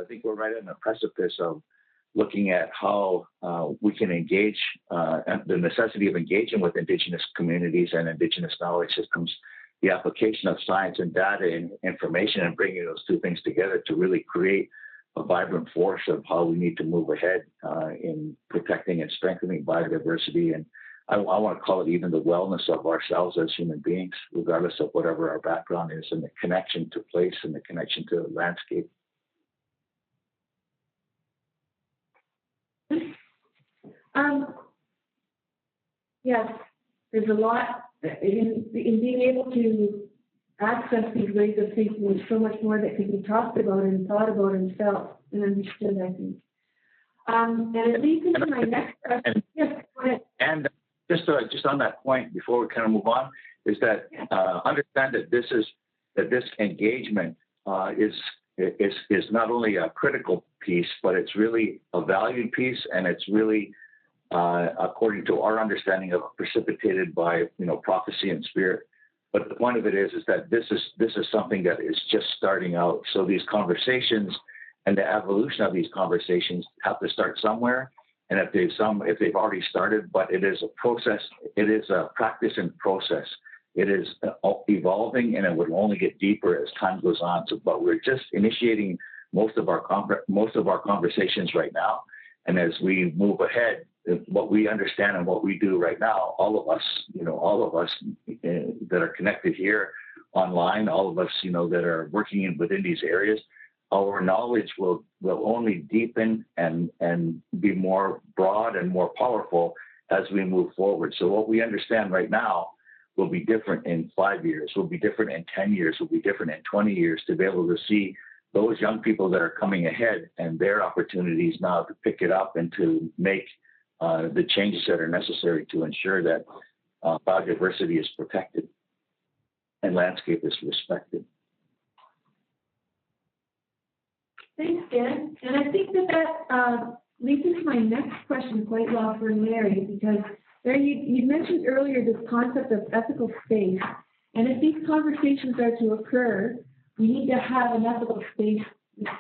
I think we're right on the precipice of looking at how we can engage and the necessity of engaging with Indigenous communities and Indigenous knowledge systems, the application of science and data and information, and bringing those two things together to really create a vibrant force of how we need to move ahead in protecting and strengthening biodiversity. And I want to call it even the wellness of ourselves as human beings, regardless of whatever our background is, and the connection to place and the connection to the landscape. Yes, there's a lot in being able to access these ways of thinking. There's so much more that can be talked about and thought about and felt and understood, I think. And it leads into my next question. Yes, go ahead. And just on that point, before we kind of move on, is that understand that this engagement is not only a critical piece, but it's really a valued piece, and it's really according to our understanding of precipitated by prophecy and spirit. But the point of it is that this is something that is just starting out. So these conversations and the evolution of these conversations have to start somewhere. And if they've already started, but it is a process, it is a practice and process. It is evolving, and it will only get deeper as time goes on. So, but we're just initiating most of our conversations right now. And as we move ahead, what we understand and what we do right now, all of us that are connected here online, all of us, that are working within these areas, our knowledge will only deepen and be more broad and more powerful as we move forward. So what we understand right now will be different in 5 years, will be different in 10 years, will be different in 20 years, to be able to see those young people that are coming ahead and their opportunities now to pick it up and to make the changes that are necessary to ensure that biodiversity is protected and landscape is respected. Thanks, Dan. And I think that leads into my next question quite well for Larry, because Larry, you mentioned earlier this concept of ethical space. And if these conversations are to occur, we need to have an ethical space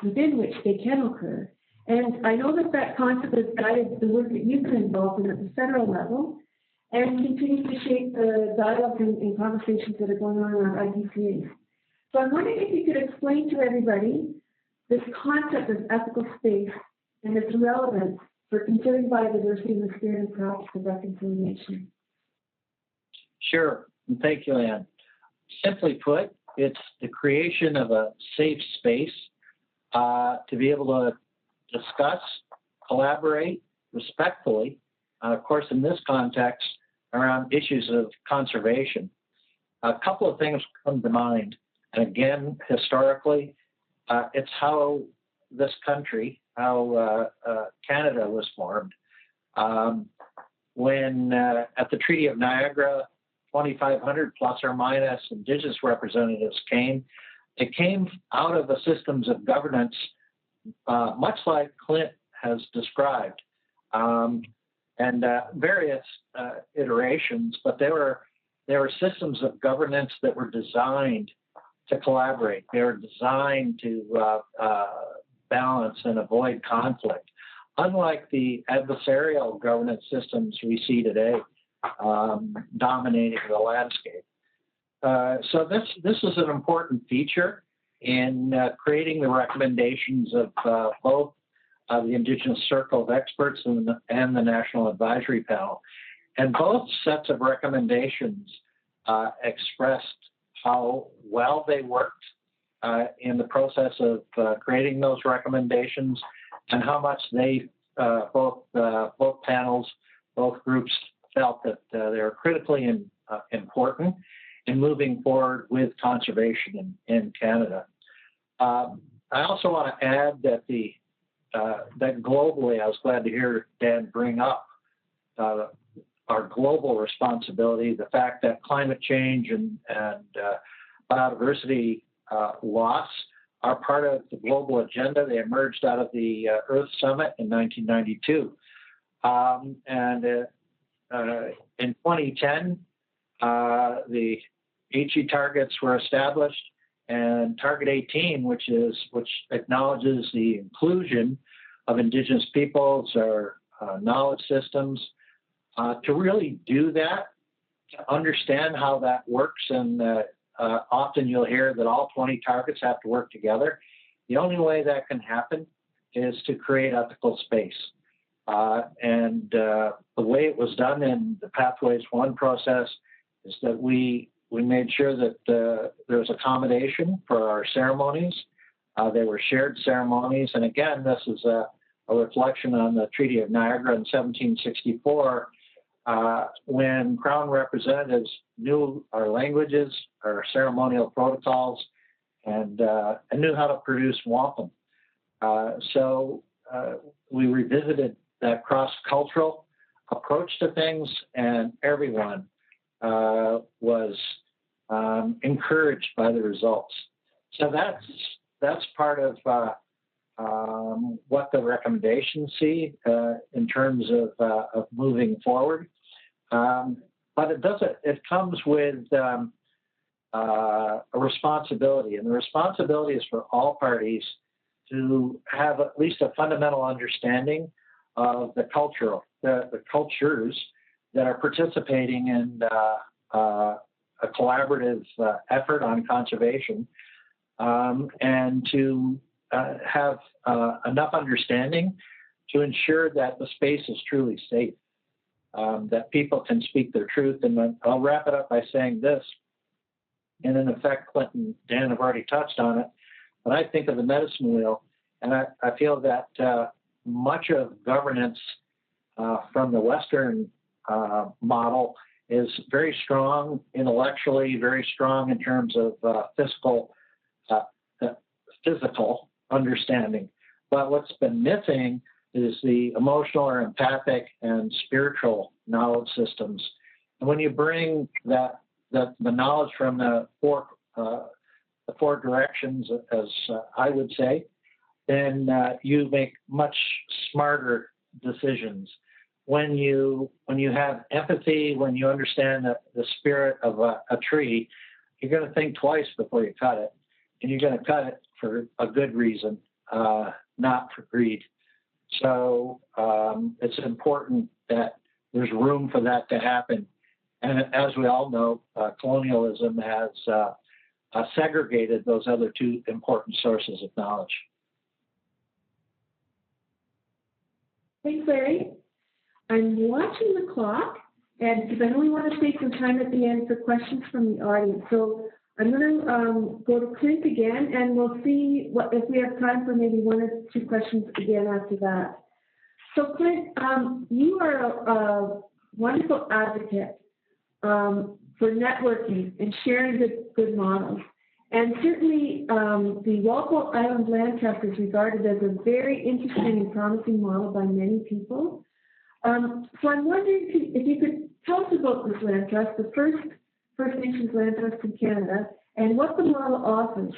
within which they can occur. And I know that concept has guided the work that you've been involved in at the federal level and continues to shape the dialogue and conversations that are going on around IPCAs. So I'm wondering if you could explain to everybody this concept of ethical space and its relevance for conserving biodiversity in the spirit and practice of reconciliation. Sure, and thank you, Anne. Simply put, it's the creation of a safe space to be able to discuss, collaborate respectfully, of course, in this context, around issues of conservation. A couple of things come to mind. And again, historically, it's how this country, how Canada was formed. When at the Treaty of Niagara, 2,500 plus or minus Indigenous representatives came. It came out of the systems of governance, much like Clint has described, and various iterations, but they were systems of governance that were designed to collaborate. They were designed to balance and avoid conflict, unlike the adversarial governance systems we see today dominating the landscape. So this is an important feature in creating the recommendations of both the Indigenous Circle of Experts and the National Advisory Panel. And both sets of recommendations expressed how well they worked in the process of creating those recommendations, and how much they, both panels, both groups felt that they were critically important in moving forward with conservation in Canada. I also want to add that that globally, I was glad to hear Dan bring up our global responsibility, the fact that climate change and biodiversity loss are part of the global agenda. They emerged out of the Earth Summit in 1992. In 2010, the HE targets were established, and Target 18, which acknowledges the inclusion of Indigenous peoples or knowledge systems, to really do that, to understand how that works, and often you'll hear that all 20 targets have to work together. The only way that can happen is to create ethical space. And the way it was done in the Pathways 1 process is that we made sure that there was accommodation for our ceremonies. They were shared ceremonies. And again, this is a reflection on the Treaty of Niagara in 1764, when Crown representatives knew our languages, our ceremonial protocols, and knew how to produce wampum. So we revisited that cross-cultural approach to things, and everyone was encouraged by the results. So that's part of what the recommendations see in terms of moving forward. But it comes with a responsibility, and the responsibility is for all parties to have at least a fundamental understanding of the cultures that are participating in a collaborative effort on conservation, and to have enough understanding to ensure that the space is truly safe, that people can speak their truth. And I'll wrap it up by saying this, and in effect, Clint and Dan have already touched on it, but I think of the medicine wheel, and I feel that much of governance from the Western model is very strong intellectually, very strong in terms of physical understanding. But what's been missing is the emotional or empathic and spiritual knowledge systems. And when you bring the knowledge from the four directions, as I would say, then you make much smarter decisions. When you have empathy, when you understand the spirit of a tree, you're going to think twice before you cut it, and you're going to cut it for a good reason, not for greed. So it's important that there's room for that to happen. And as we all know, colonialism has segregated those other two important sources of knowledge. Thanks, Larry. I'm watching the clock, and because I know we want to take some time at the end for questions from the audience. So I'm going to go to Clint again, and we'll see if we have time for maybe one or two questions again after that. So Clint, you are a wonderful advocate for networking and sharing good models. And certainly the Walpole Island Land Trust is regarded as a very interesting and promising model by many people. So I'm wondering if you could tell us about this land trust, the first First Nations land trust in Canada, and what the model offers.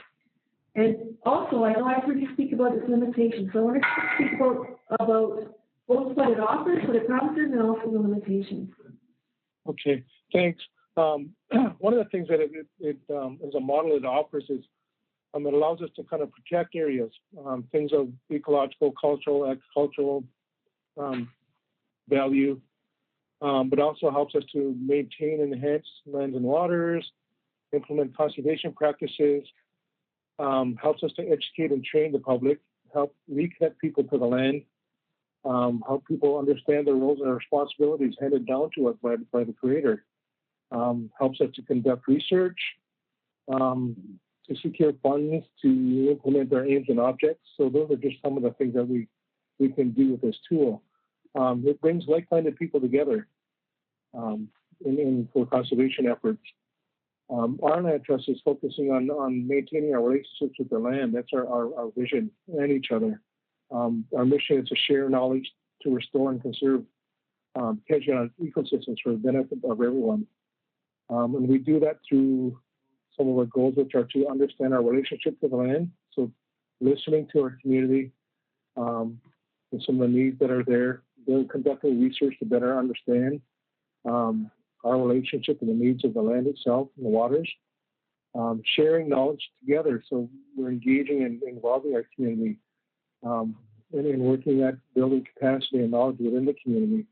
And also, I know I've heard you speak about its limitations, so I want to speak about both what it offers, what it promises, and also the limitations. Okay, thanks. One of the things that it as a model it offers is it allows us to kind of protect areas, things of ecological, cultural, agricultural value, but also helps us to maintain and enhance lands and waters, implement conservation practices, helps us to educate and train the public, help reconnect people to the land, help people understand their roles and their responsibilities handed down to us by the Creator, helps us to conduct research, to secure funds to implement our aims and objects. So those are just some of the things that we can do with this tool. It brings like-minded people together for conservation efforts. Our land trust is focusing on maintaining our relationships with the land. That's our vision, and each other. Our mission is to share knowledge to restore and conserve ecosystems for the benefit of everyone. And we do that through some of our goals, which are to understand our relationship to the land. So listening to our community and some of the needs that are there. They're conducting research to better understand our relationship and the needs of the land itself and the waters. sharing knowledge together. So we're engaging and involving our community and working at building capacity and knowledge within the community.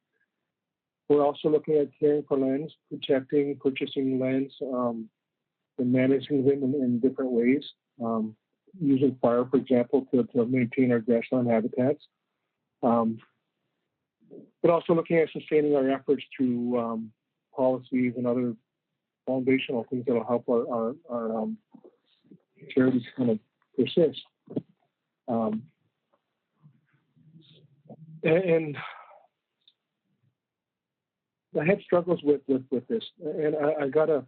We're also looking at caring for lands, protecting, purchasing lands, and managing them in different ways, using fire, for example, to maintain our grassland habitats. But also looking at sustaining our efforts through policies and other foundational things that will help our charities kind of persist. And I had struggles with this, and I got to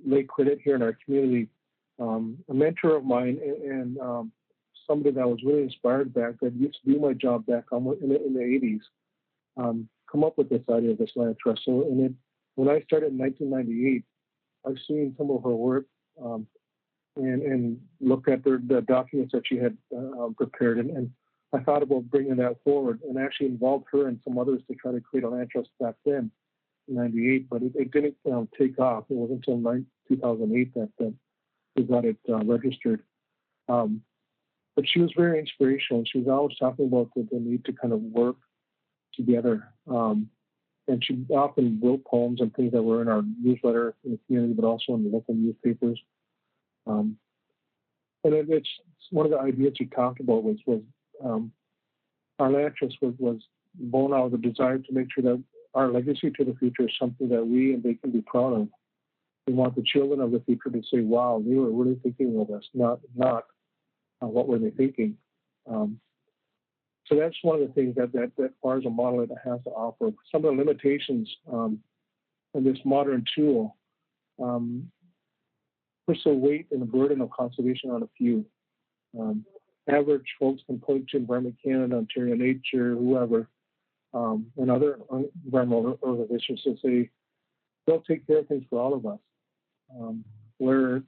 lay credit here in our community. A mentor of mine and somebody that I was really inspired back, that used to do my job back in the 80s, come up with this idea of this land trust. So, when I started in 1998, I've seen some of her work and looked at the documents that she had prepared, and I thought about bringing that forward, and actually involved her and some others to try to create a land trust back then, in '98. But it didn't take off. It wasn't until 2008 that we got it registered. But she was very inspirational. She was always talking about the need to kind of work together. And she often wrote poems and things that were in our newsletter in the community, but also in the local newspapers. And it's one of the ideas she talked about was our land trust was born out of the desire to make sure that our legacy to the future is something that we and they can be proud of. We want the children of the future to say, wow, they were really thinking of us, not what were they thinking. So that's one of the things that FAR as a model that it has to offer. Some of the limitations in this modern tool puts the weight and the burden of conservation on a few. Average folks can point to Environment Canada, Ontario Nature, whoever, and other environmental organizations to say they'll take care of things for all of us. Where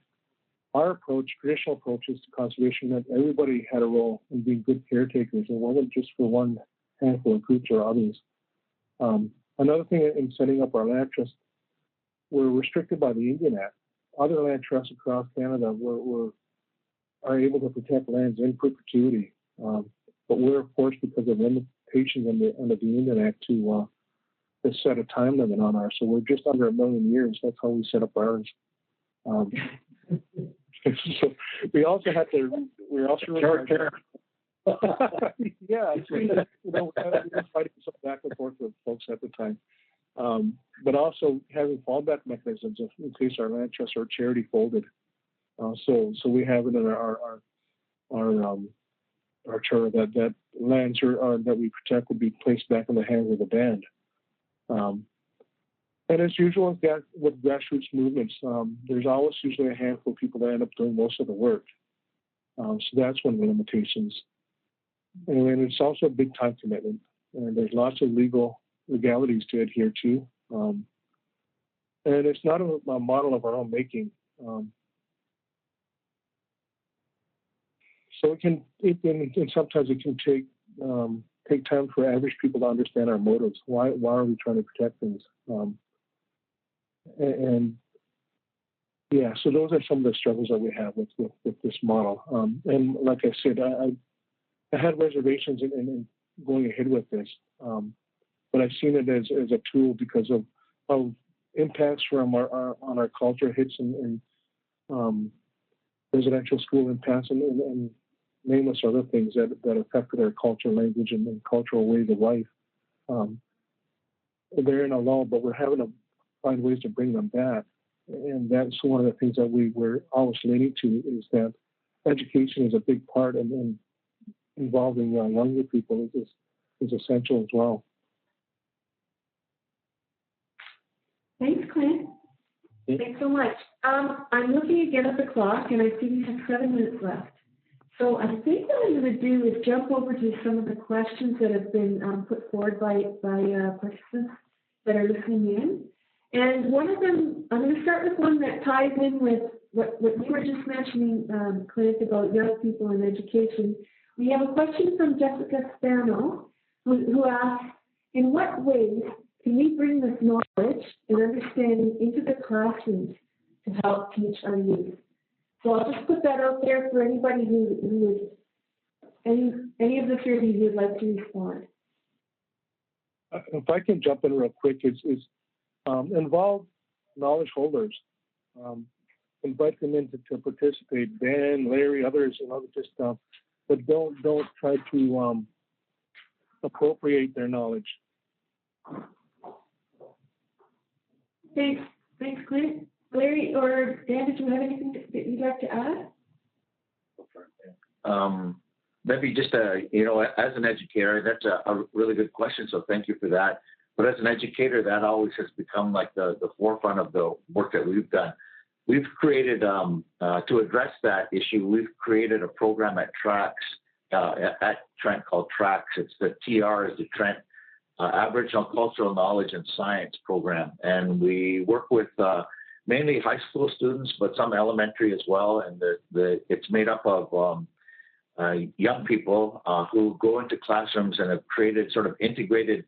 our approach, traditional approaches to conservation, meant everybody had a role in being good caretakers. It wasn't just for one handful of groups or others. Another thing in setting up our land trust, we're restricted by the Indian Act. Other land trusts across Canada are able to protect lands in perpetuity, but we're forced because of limitations under the Indian Act to set a time limit on ours. So we're just under 1 million years. That's how we set up ours. So we also had to. We're also Short term. Yeah, we were fighting some back and forth with folks at the time, but also having fallback mechanisms in case our land trust or charity folded. So we have it in our charter that lands that we protect would be placed back in the hands of the band. And as usual with grassroots movements, there's always usually a handful of people that end up doing most of the work. So that's one of the limitations. And it's also a big time commitment. And there's lots of legalities to adhere to. And it's not a model of our own making. So and sometimes it can take time for average people to understand our motives. Why are we trying to protect things? And yeah, so those are some of the struggles that we have with this model. And like I said, I had reservations in going ahead with this, but I've seen it as a tool because of impacts from on our culture, hits and residential school impacts and nameless other things that affected our culture, language, and cultural ways of life. They're in a lull, but we're having to find ways to bring them back. And that's one of the things that we were always leaning to, is that education is a big part, and involving younger people is essential as well. Thanks, Clint. Thanks so much. I'm looking again at the clock, and I see we have 7 minutes left. So I think what I'm going to do is jump over to some of the questions that have been put forward by participants that are listening in. And one of them, I'm going to start with one that ties in with what you were just mentioning, Clint, about young people and education. We have a question from Jessica Spano, who asks, in what ways can we bring this knowledge and understanding into the classrooms to help teach our youth. So I'll just put that out there for anybody who is, any of the three of you who would like to respond. If I can jump in real quick, involve knowledge holders. Invite them in to participate. Dan, Larry, others, just but don't try to appropriate their knowledge. Thanks, Clint. Larry or Dan, did you have anything that you'd like to add? Maybe just as an educator, that's a really good question. So thank you for that. But as an educator, that always has become like the forefront of the work that we've done. We've created, to address that issue, we've created a program at Trent called TRACS. It's the TR is the Trent Aboriginal Cultural Knowledge and Science Program. And we work with mainly high school students, but some elementary as well. And it's made up of young people who go into classrooms and have created sort of integrated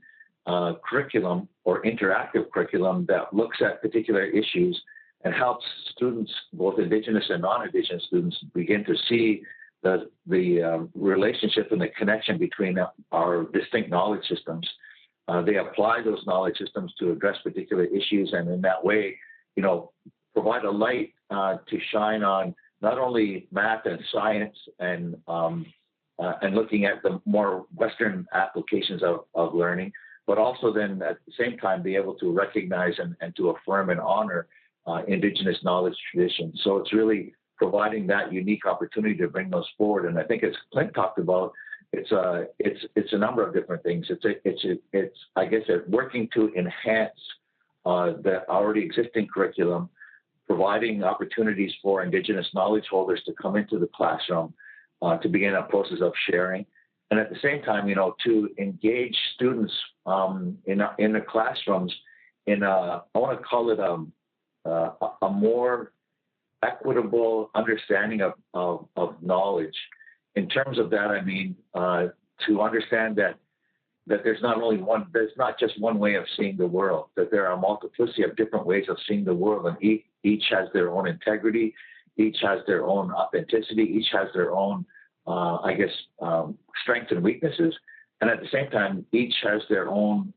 curriculum or interactive curriculum that looks at particular issues and helps students, both Indigenous and non-Indigenous students, begin to see the relationship and the connection between our distinct knowledge systems. They apply those knowledge systems to address particular issues, and in that way, provide a light to shine on not only math and science and looking at the more Western applications of learning, but also then at the same time be able to recognize and to affirm and honor Indigenous knowledge traditions. So it's really providing that unique opportunity to bring those forward. And I think as Clint talked about, it's a number of different things. It's I guess working to enhance the already existing curriculum, providing opportunities for Indigenous knowledge holders to come into the classroom to begin a process of sharing. And at the same time, to engage students in the classrooms I want to call it a more equitable understanding of knowledge. In terms of that, I mean, to understand that there's not just one way of seeing the world, that there are a multiplicity of different ways of seeing the world, and each has their own integrity, each has their own authenticity, each has their own, strengths and weaknesses. And at the same time, each has their own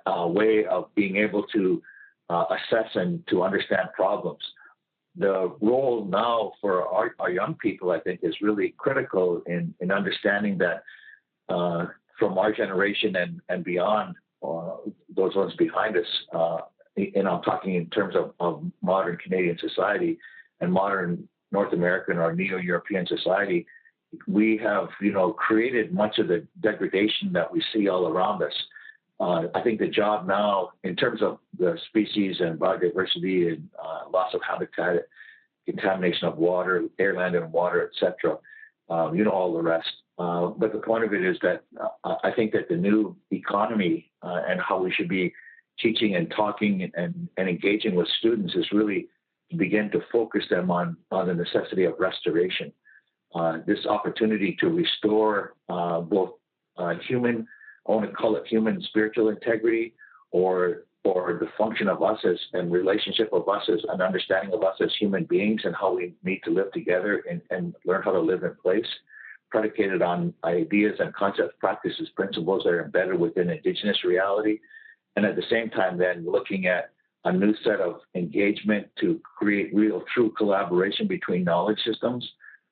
way of being able to assess and to understand problems. The role now for our young people, I think, is really critical in understanding that from our generation and beyond, those ones behind us, and I'm talking in terms of modern Canadian society and modern North American or Neo-European society, we have, created much of the degradation that we see all around us. I think the job now, in terms of the species and biodiversity and loss of habitat, contamination of water, air, land, and water, etc., all the rest. But the point of it is that I think that the new economy and how we should be teaching and talking and engaging with students is really to begin to focus them on the necessity of restoration. This opportunity to restore both human, I want to call it human spiritual integrity, or the function of us as and relationship of us as an understanding of us as human beings and how we need to live together and learn how to live in place, predicated on ideas and concepts, practices, principles that are embedded within Indigenous reality. And at the same time, then looking at a new set of engagement to create real, true collaboration between knowledge systems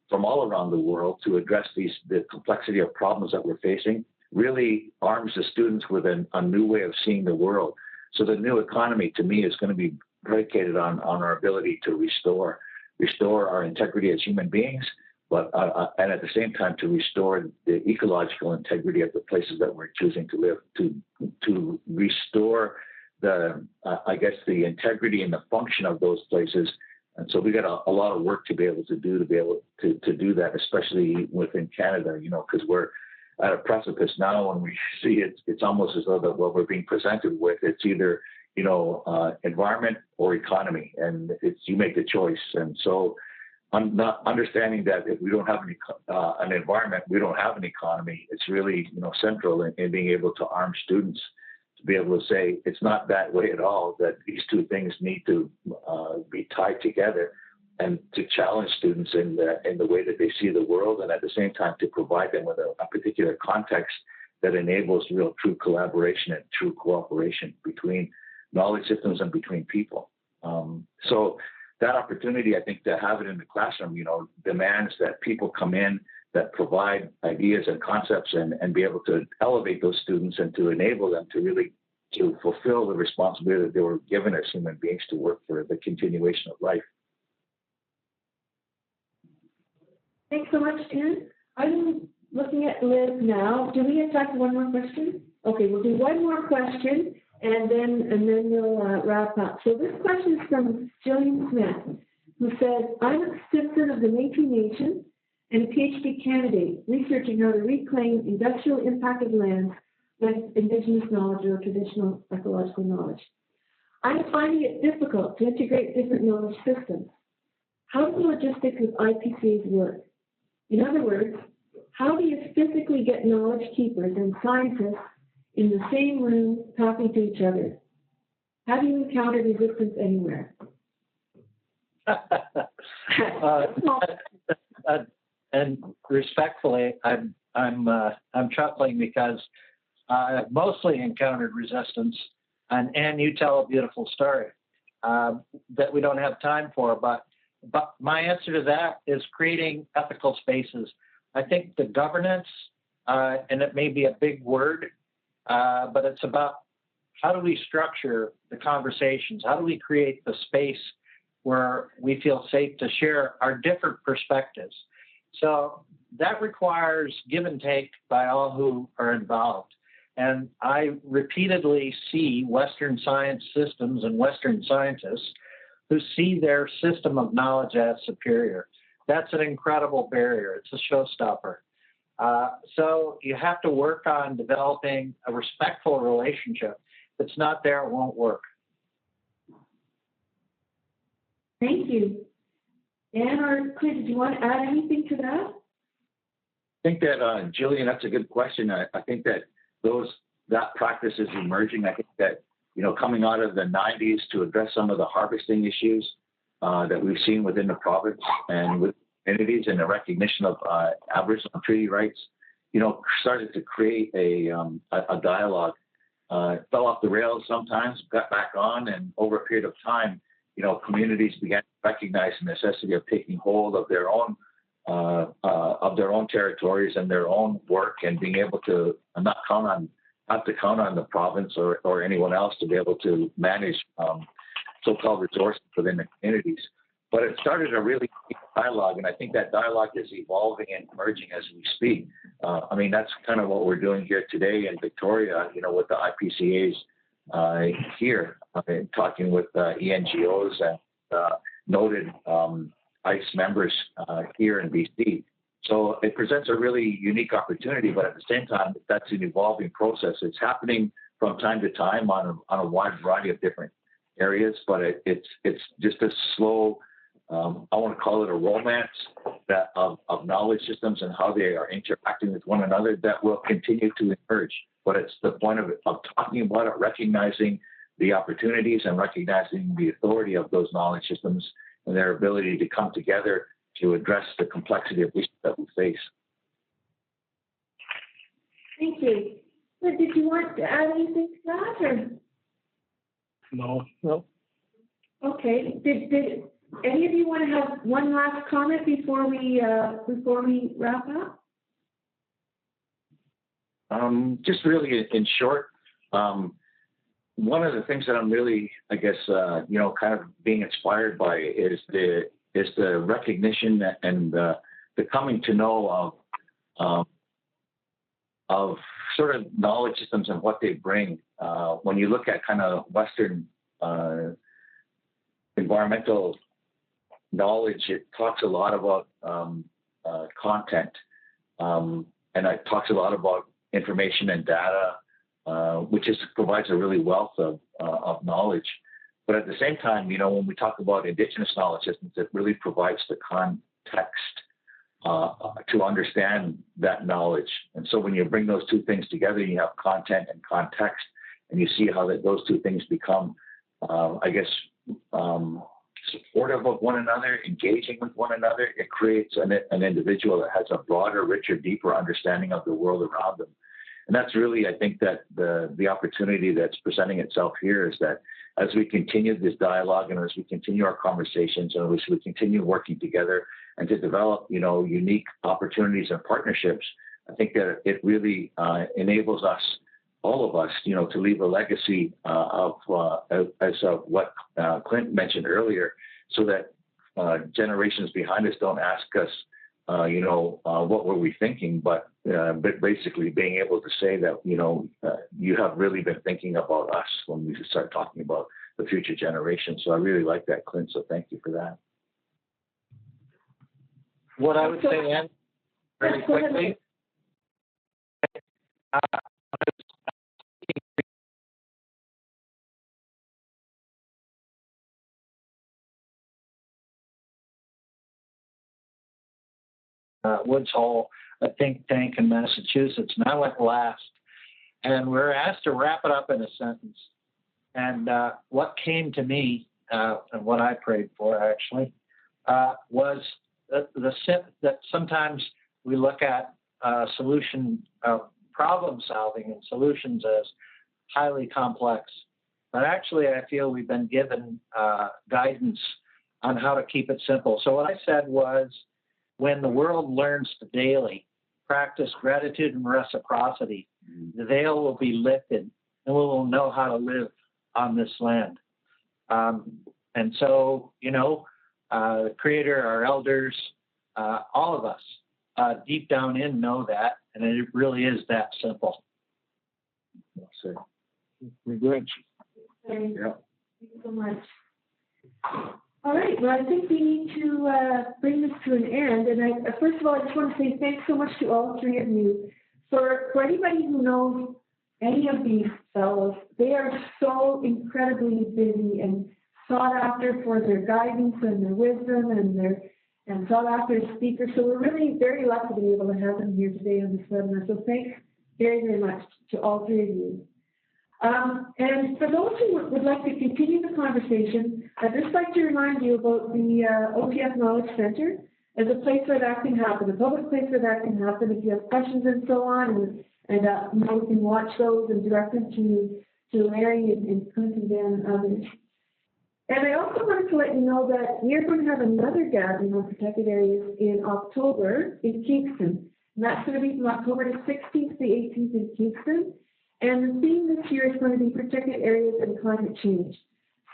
from all around the world to address the complexity of problems that we're facing, really arms the students with a new way of seeing the world. So the new economy, to me, is going to be predicated on our ability to restore our integrity as human beings, but and at the same time to restore the ecological integrity of the places that we're choosing to live, to restore the integrity and the function of those places. And so we got a lot of work to be able to do that, especially within Canada, because we're at a precipice now, and we see it's almost as though that what we're being presented with, it's either, environment or economy, and you make the choice. And so I'm not understanding that if we don't have an environment, we don't have an economy. It's really, central in being able to arm students to be able to say it's not that way at all, that these two things need to be tied together, and to challenge students in the way that they see the world, and at the same time to provide them with a particular context that enables real true collaboration and true cooperation between knowledge systems and between people. So that opportunity, I think, to have it in the classroom, demands that people come in that provide ideas and concepts and be able to elevate those students and to enable them to really to fulfill the responsibility that they were given as human beings to work for the continuation of life. Thanks so much, Ken. I'm looking at Liz now. Do we have time for one more question? Okay, we'll do one more question, and then we'll wrap up. So this question is from Jillian Smith, who says, I'm a citizen of the Métis Nation and a PhD candidate researching how to reclaim industrial impacted lands with Indigenous knowledge or traditional ecological knowledge. I'm finding it difficult to integrate different knowledge systems. How do the logistics of IPCAs work? In other words, how do you physically get knowledge keepers and scientists in the same room talking to each other? Have you encountered resistance anywhere? And respectfully, I'm chuckling because I've mostly encountered resistance, and you tell a beautiful story that we don't have time for. But my answer to that is creating ethical spaces. I think the governance, and it may be a big word, but it's about how do we structure the conversations? How do we create the space where we feel safe to share our different perspectives? So that requires give and take by all who are involved. And I repeatedly see Western science systems and Western scientists who see their system of knowledge as superior. That's an incredible barrier. It's a showstopper. So you have to work on developing a respectful relationship. If it's not there, it won't work. Thank you. Dan or Clint, did you want to add anything to that? I think that, Jillian, that's a good question. I think that that practice is emerging. I think that, coming out of the 90s to address some of the harvesting issues that we've seen within the province and with communities and the recognition of Aboriginal treaty rights, started to create a dialogue. It fell off the rails sometimes, got back on, and over a period of time, communities began to recognize the necessity of taking hold of their own territories and their own work, and being able to not to count on the province or anyone else to be able to manage so-called resources within the communities. But it started a really deep dialogue, and I think that dialogue is evolving and emerging as we speak. That's kind of what we're doing here today in Victoria, with the IPCAs here, talking with ENGOs and noted ICE members here in BC. So it presents a really unique opportunity, but at the same time, that's an evolving process. It's happening from time to time on a wide variety of different areas, but it's just a slow, I want to call it a romance of knowledge systems and how they are interacting with one another that will continue to emerge. But it's the point of talking about it, recognizing the opportunities and recognizing the authority of those knowledge systems and their ability to come together to address the complexity of issues that we face. Thank you. But did you want to add anything to that? Or? No. Okay. Did any of you want to have one last comment before we wrap up? Just really in short, one of the things that I'm really, I guess, kind of being inspired by is the recognition and the coming to know of sort of knowledge systems and what they bring. When you look at kind of Western environmental knowledge, it talks a lot about content, and it talks a lot about information and data, which provides a really wealth of knowledge. But at the same time, when we talk about Indigenous knowledge systems, it really provides the context to understand that knowledge. And so when you bring those two things together, you have content and context, and you see how those two things become, I guess, supportive of one another, engaging with one another, it creates an individual that has a broader, richer, deeper understanding of the world around them. And that's really, I think, that the opportunity that's presenting itself here is that as we continue this dialogue and as we continue our conversations and as we continue working together and to develop, unique opportunities and partnerships, I think that it really enables us, all of us, to leave a legacy of what Clint mentioned earlier, so that generations behind us don't ask us, what were we thinking, but basically being able to say that, you have really been thinking about us when we start talking about the future generations. So I really like that, Clint. So thank you for that. What I would say, Ann, very quickly. Woods Hole, a think tank in Massachusetts, and I went last. And we were asked to wrap it up in a sentence. And what came to me, and what I prayed for actually, was that sometimes we look at problem solving and solutions as highly complex. But actually, I feel we've been given guidance on how to keep it simple. So what I said was, when the world learns to daily practice gratitude and reciprocity, the veil will be lifted and we will know how to live on this land. And so, the Creator, our elders, all of us, deep down in know that, and it really is that simple. Regret. Yeah. Thank you so much. All right, well, I think we need to bring this to an end. And first of all, I just want to say thanks so much to all three of you. For anybody who knows any of these fellows, they are so incredibly busy and sought after for their guidance and their wisdom and sought after speakers. So we're really very lucky to be able to have them here today on this webinar. So thanks very, very much to all three of you. And for those who would like to continue the conversation, I'd just like to remind you about the OTF Knowledge Center as a place where that can happen, a public place where that can happen. If you have questions and so on, and you can watch those and direct them to Larry and Clint and Dan and others. And I also wanted to let you know that we are going to have another gathering on protected areas in October in Kingston. And that's going to be from October the 16th to the 18th in Kingston. And the theme this year is going to be protected areas and climate change.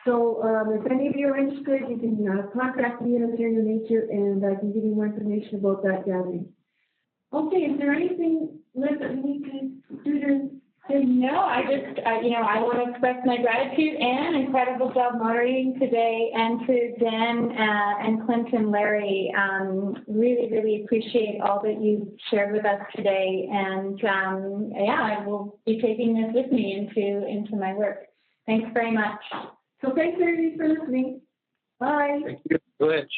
So if any of you are interested, you can contact me at Ontario Nature, and I can give you more information about that gathering. Okay, is there anything, Liz, that we need to do to say? No, I want to express my gratitude and incredible job moderating today, and to Dan and Clint and Larry. Really, really appreciate all that you shared with us today. And I will be taking this with me into my work. Thanks very much. So thanks everybody for listening. Bye. Thank you. Good.